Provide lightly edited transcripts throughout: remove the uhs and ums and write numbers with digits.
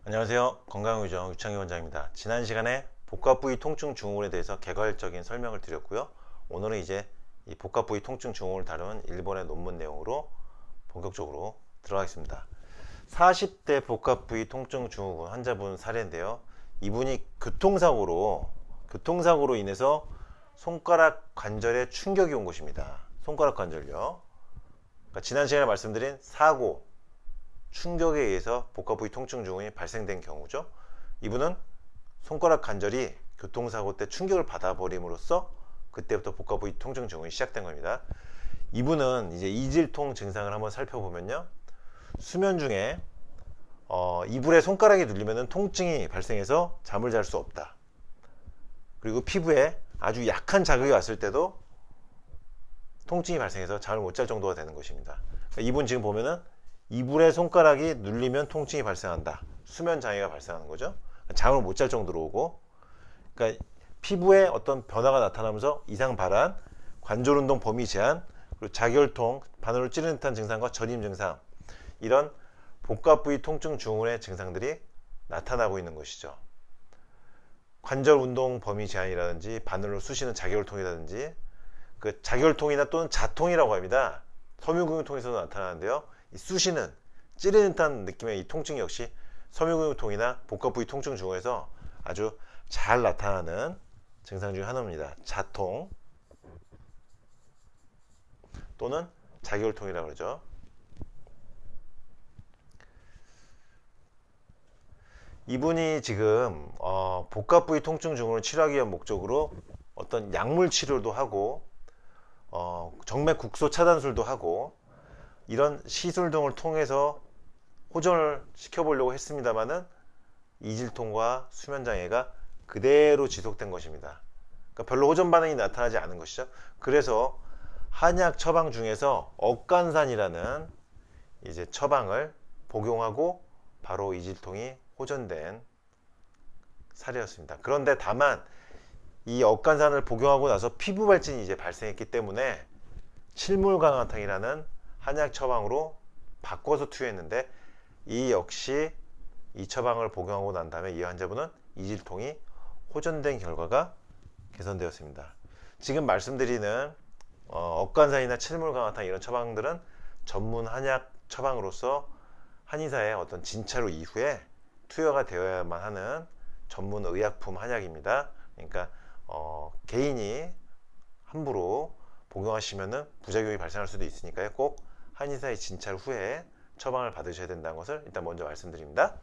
안녕하세요. 건강의정 유창희 원장입니다. 지난 시간에 복합부위 통증 증후군에 대해서 개괄적인 설명을 드렸고요. 오늘은 이제 이 복합부위 통증 증후군을 다룬 일본의 논문 내용으로 본격적으로 들어가겠습니다. 40대 복합부위 통증 증후군 환자분 사례인데요. 이분이 교통사고로 인해서 손가락 관절에 충격이 온 것입니다. 손가락 관절요. 그러니까 지난 시간에 말씀드린 사고, 충격에 의해서 복합부위 통증 증후군이 발생된 경우죠. 이분은 손가락 관절이 교통사고 때 충격을 받아버림으로써 그때부터 복합부위 통증 증후군이 시작된 겁니다. 이분은 이제 이질통 증상을 한번 살펴보면요. 수면 중에 이불에 손가락이 눌리면 통증이 발생해서 잠을 잘 수 없다. 그리고 피부에 아주 약한 자극이 왔을 때도 통증이 발생해서 잠을 못 잘 정도가 되는 것입니다. 그러니까 이분 지금 보면은 이불에 손가락이 눌리면 통증이 발생한다. 수면 장애가 발생하는 거죠. 잠을 못 잘 정도로 오고, 그러니까 피부에 어떤 변화가 나타나면서 이상 발한, 관절 운동 범위 제한, 그리고 자결통, 바늘로 찌르는 듯한 증상과 저림 증상, 이런 복합 부위 통증 증후군의 증상들이 나타나고 있는 것이죠. 관절 운동 범위 제한이라든지 바늘로 쑤시는 자결통이라든지, 그 자결통이나 또는 자통이라고 합니다. 섬유근육통에서도 나타나는데요. 이 쑤시는, 찌르는 듯한 느낌의 이 통증 역시 섬유근육통이나 복합부위 통증 증후에서 아주 잘 나타나는 증상 중 하나입니다. 자통 또는 자결통이라고 그러죠. 이분이 지금 복합부위 통증 증후를 치료하기 위한 목적으로 어떤 약물 치료도 하고 정맥 국소 차단술도 하고 이런 시술 등을 통해서 호전을 시켜보려고 했습니다만은 이질통과 수면장애가 그대로 지속된 것입니다. 그러니까 별로 호전 반응이 나타나지 않은 것이죠. 그래서 한약 처방 중에서 억간산이라는 이제 처방을 복용하고 바로 이질통이 호전된 사례였습니다. 그런데 다만 이 억간산을 복용하고 나서 피부 발진이 이제 발생했기 때문에 칠물강화탕이라는 한약 처방으로 바꿔서 투여했는데 이 역시 이 처방을 복용하고 난 다음에 이 환자분은 이질통이 호전된 결과가 개선되었습니다. 지금 말씀드리는 억간산이나 칠물강화탕 이런 처방들은 전문 한약 처방으로서 한의사의 어떤 진찰후 이후에 투여가 되어야만 하는 전문 의약품 한약입니다. 그러니까 개인이 함부로 복용하시면 부작용이 발생할 수도 있으니까요. 꼭 한의사의 진찰 후에 처방을 받으셔야 된다는 것을 일단 먼저 말씀드립니다.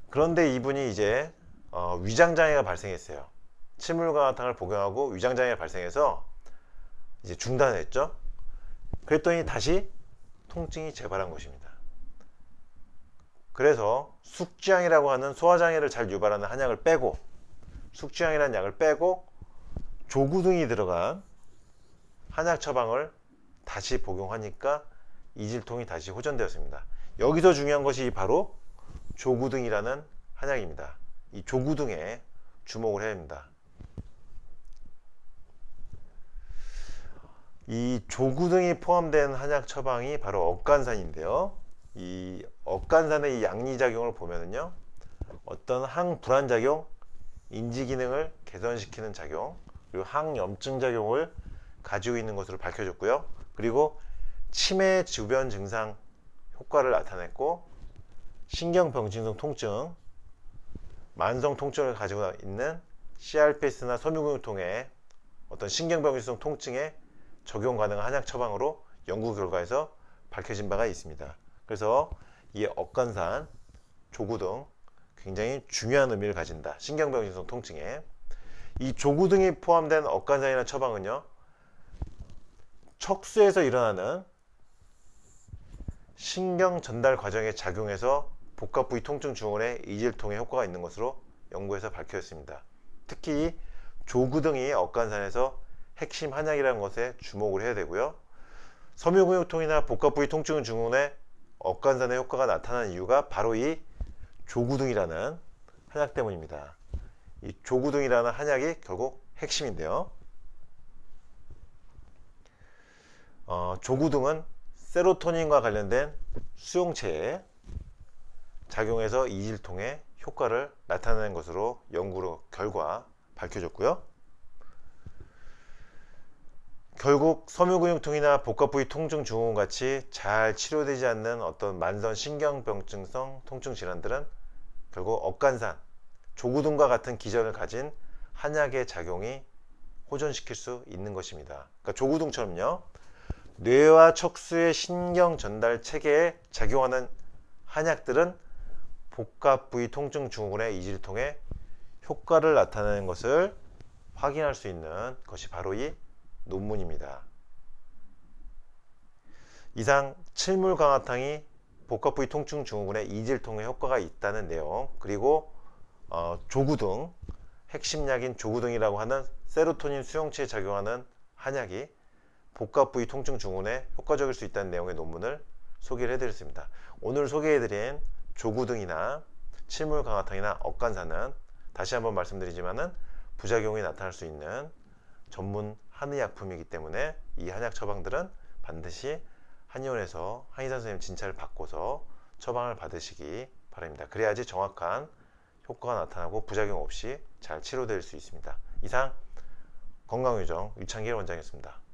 그런데 이분이 이제 위장장애가 발생했어요. 침물강화탕을 복용하고 위장장애가 발생해서 이제 중단을 했죠. 그랬더니 다시 통증이 재발한 것입니다. 그래서 숙지향이라고 하는 소화장애를 잘 유발하는 한약을 빼고 숙지향이라는 약을 빼고 조구등이 들어간 한약 처방을 다시 복용하니까 이질통이 다시 호전되었습니다. 여기서 중요한 것이 바로 조구등이라는 한약입니다. 이 조구등에 주목을 해야 합니다. 이 조구등이 포함된 한약 처방이 바로 억간산인데요. 이 억간산의 이 양리작용을 보면은요, 어떤 항불안작용, 인지기능을 개선시키는 작용, 그리고 항염증 작용을 가지고 있는 것으로 밝혀졌고요. 그리고 치매 주변 증상 효과를 나타냈고, 신경병증성 통증, 만성 통증을 가지고 있는 CRPS나 섬유근육통의 어떤 신경병증성 통증에 적용 가능한 한약 처방으로 연구 결과에서 밝혀진 바가 있습니다. 그래서 이 억간산, 조구등 굉장히 중요한 의미를 가진다. 신경병증성 통증에. 이 조구등이 포함된 억간산이라는 처방은요, 척수에서 일어나는 신경 전달 과정에 작용해서 복합부위 통증 증후군의 이질통에 효과가 있는 것으로 연구에서 밝혀졌습니다. 특히 조구등이 억간산에서 핵심 한약이라는 것에 주목을 해야 되고요. 섬유근육통이나 복합부위 통증 증후군의 억간산의 효과가 나타나는 이유가 바로 이 조구등이라는 한약 때문입니다. 이 조구등이라는 한약이 결국 핵심인데요. 조구등은 세로토닌과 관련된 수용체에 작용해서 이질 통해 효과를 나타내는 것으로 연구 결과 밝혀졌고요. 결국 섬유근육통이나 복합부위 통증 증후군 같이 잘 치료되지 않는 어떤 만성 신경병증성 통증 질환들은 결국 억간산, 조구등과 같은 기전을 가진 한약의 작용이 호전시킬 수 있는 것입니다. 그러니까 조구등처럼요, 뇌와 척수의 신경 전달 체계에 작용하는 한약들은 복합부위 통증 증후군의 이질을 통해 효과를 나타내는 것을 확인할 수 있는 것이 바로 이 논문입니다. 이상 칠물강화탕이 복합부위 통증 증후군의 이질을 통해 효과가 있다는 내용, 그리고 조구등, 핵심약인 조구등이라고 하는 세로토닌 수용체에 작용하는 한약이 복합부위 통증 증후군에 효과적일 수 있다는 내용의 논문을 소개를 해드렸습니다. 오늘 소개해드린 조구등이나 칠물강화탕이나 억간산은 다시 한번 말씀드리지만은 부작용이 나타날 수 있는 전문 한의약품이기 때문에 이 한약 처방들은 반드시 한의원에서 한의사 선생님 진찰을 받고서 처방을 받으시기 바랍니다. 그래야지 정확한 효과가 나타나고 부작용 없이 잘 치료될 수 있습니다. 이상 건강유정 유창길 원장이었습니다.